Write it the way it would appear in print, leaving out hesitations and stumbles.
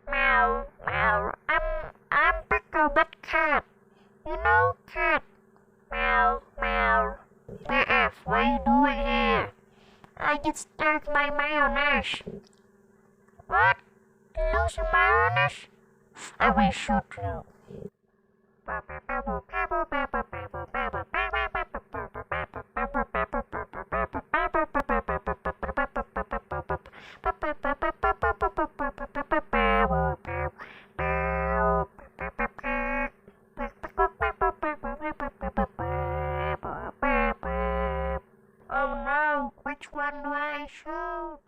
Meow, meow. I'm pico but cat. You know cat. Meow, meow. BF, what are you doing here? I just stirred my mayonnaise. What? Lose your mayonnaise? I will shoot you. Oh no, which one do I shoot?